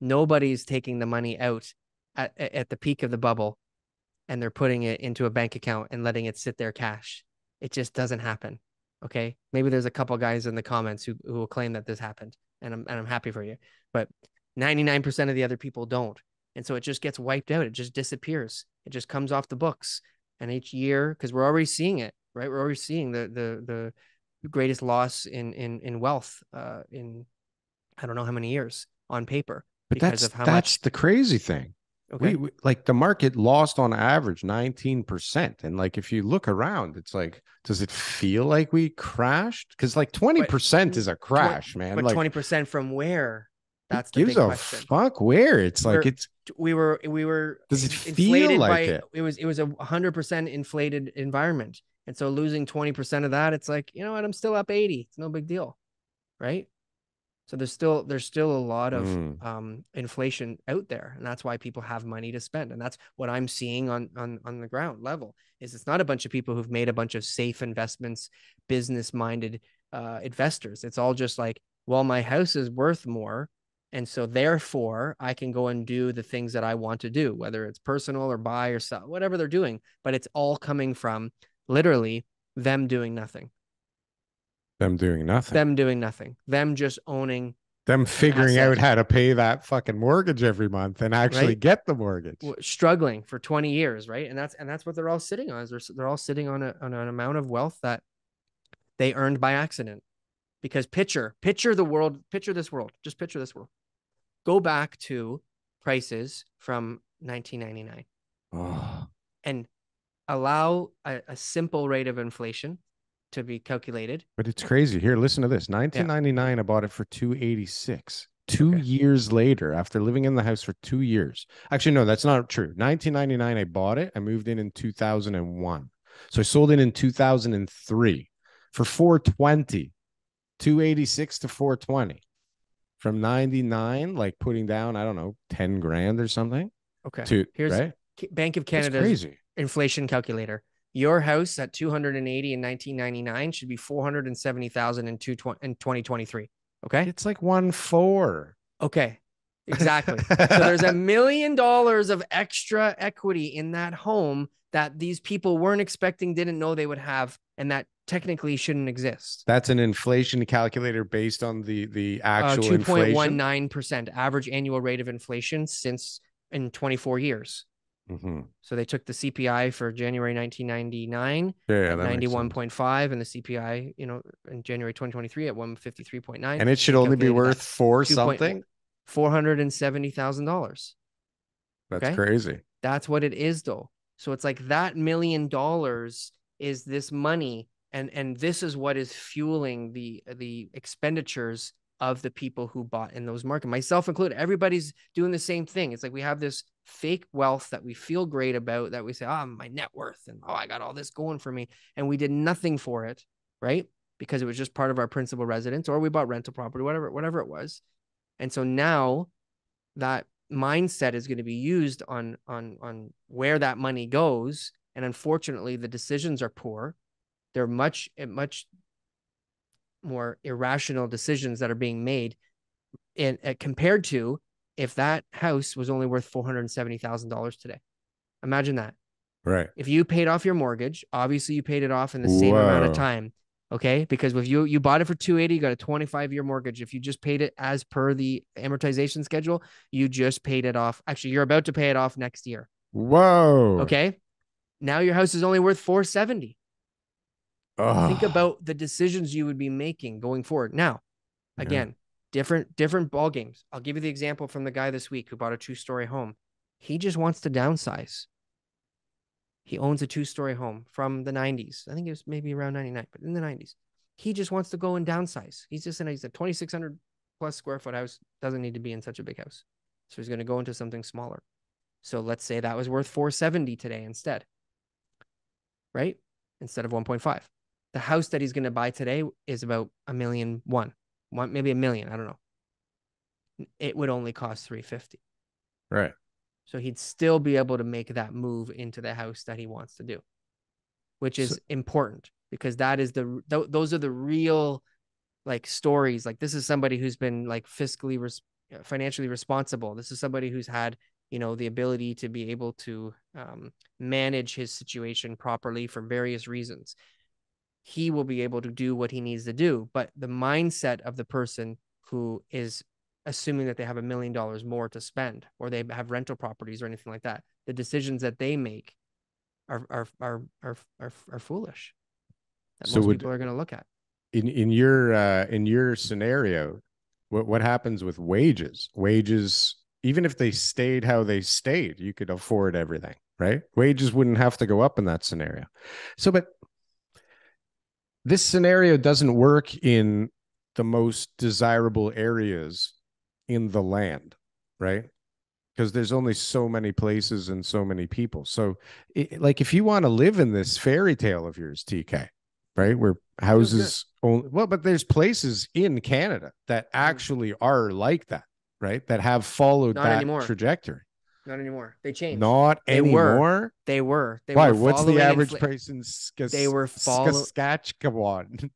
Nobody's taking the money out at the peak of the bubble and they're putting it into a bank account and letting it sit there cash. It just doesn't happen. Okay. Maybe there's a couple guys in the comments who will claim that this happened, and I'm happy for you. But 99% of the other people don't. And so it just gets wiped out. It just disappears. It just comes off the books. And each year, because we're already seeing it, right? We're already seeing the greatest loss in wealth in I don't know how many years on paper But because of how much. the crazy thing. Okay. We like the market lost on average 19%. And like if you look around, it's like, does it feel like we crashed? Because like 20% is a crash, man. But Like 20% from where? who That's the gives big a question. fuck where? It's like We're, it's we were does it feel inflated like by it? it was a 100% inflated environment. And so losing 20% of that, it's like, you know what, I'm still up 80. It's no big deal. Right. So there's still a lot of inflation out there, and that's why people have money to spend, and that's what I'm seeing on the ground level. Is it's not a bunch of people who've made a bunch of safe investments, business minded investors. It's all just like, well, my house is worth more, and so therefore I can go and do the things that I want to do, whether it's personal or buy or sell, whatever they're doing. But it's all coming from literally them doing nothing. Them doing nothing. Them doing nothing. Them just owning Them an figuring out asset, how to pay that fucking mortgage every month and actually right? get the mortgage. Struggling for 20 years, right? And that's what they're all sitting on. Is they're all sitting on an amount of wealth that they earned by accident. Because picture the world, picture this world, just picture this world. Go back to prices from 1999 Oh, and allow a simple rate of inflation to be calculated. but it's crazy. Here, listen to this. Yeah. 1999, I bought it for 286. Two Okay. years later, after living in the house for 2 years. Actually, no, that's not true. 1999, I bought it. I moved in 2001. So I sold it in 2003 for 420, 286 to 420. From 99, like putting down, I don't know, 10 grand or something Okay. to, Here's right? Bank of That's Canada's crazy. inflation calculator. Your house at 280 in 1999 should be 470,000 in 2023. Okay. It's like 1.4. Okay. Exactly. So there's $1 million of extra equity in that home that these people weren't expecting, didn't know they would have, and that technically shouldn't exist. That's an inflation calculator based on the actual inflation. 2.19% average annual rate of inflation since in 24 years. Mm-hmm. So they took the CPI for January 1999 Yeah, at that makes sense. 91.5 and the CPI, in January 2023 at 153.9. And it should They only be calculated worth that for 2 something. $470,000. That's Okay. crazy. That's what it is though. So it's like that $1 million is this money, and this is what is fueling the expenditures of the people who bought in those markets, myself included. Everybody's doing the same thing. It's like we have this fake wealth that we feel great about, that we say, oh, my net worth, and oh, I got all this going for me, and we did nothing for it, right? Because it was just part of our principal residence, or we bought rental property, whatever it was. And so now that mindset is going to be used on where that money goes, and unfortunately the decisions are poor. They're much more irrational decisions that are being made in compared to if that house was only worth $470,000 today. Imagine that. Right. If you paid off your mortgage, obviously you paid it off in the same amount of Whoa. time. Okay. Because if you bought it for 280, you got a 25-year mortgage. If you just paid it as per the amortization schedule, you just paid it off. Actually, you're about to pay it off next year. Whoa. Okay. Now your house is only worth 470. Think Oh, about the decisions you would be making going forward. Now, again, different ball games. I'll give you the example from the guy this week who bought a 2-story home. He just wants to downsize. He owns a 2-story home from the 90s. I think it was maybe around 99, but in the 90s. He just wants to go and downsize. He's a 2,600 plus square foot house. Doesn't need to be in such a big house. So he's going to go into something smaller. So let's say that was worth 470 today instead, right? Instead of 1.5. The house that he's going to buy today is about $1.1 million, maybe $1 million. I don't know. It would only cost 350. right. So he'd still be able to make that move into the house that he wants to do, which is important, because that is those are the real like stories. Like this is somebody who's been like fiscally financially responsible. This is somebody who's had, the ability to be able to manage his situation properly for various reasons. He will be able to do what he needs to do. But the mindset of the person who is assuming that they have $1 million more to spend, or they have rental properties or anything like that, the decisions that they make are foolish. That So most people are going to look at. In your scenario, what happens with wages? Wages, even if they stayed how they stayed, you could afford everything, right? Wages wouldn't have to go up in that scenario. So, but this scenario doesn't work in the most desirable areas in the land, right? Because there's only so many places and so many people. So, like, if you want to live in this fairy tale of yours, TK, right, where houses only, well, but there's places in Canada that actually are like that, right, that have followed Not that anymore. trajectory. Not anymore. They changed. Not anymore. They were. Why? What's the average price in They were Saskatchewan?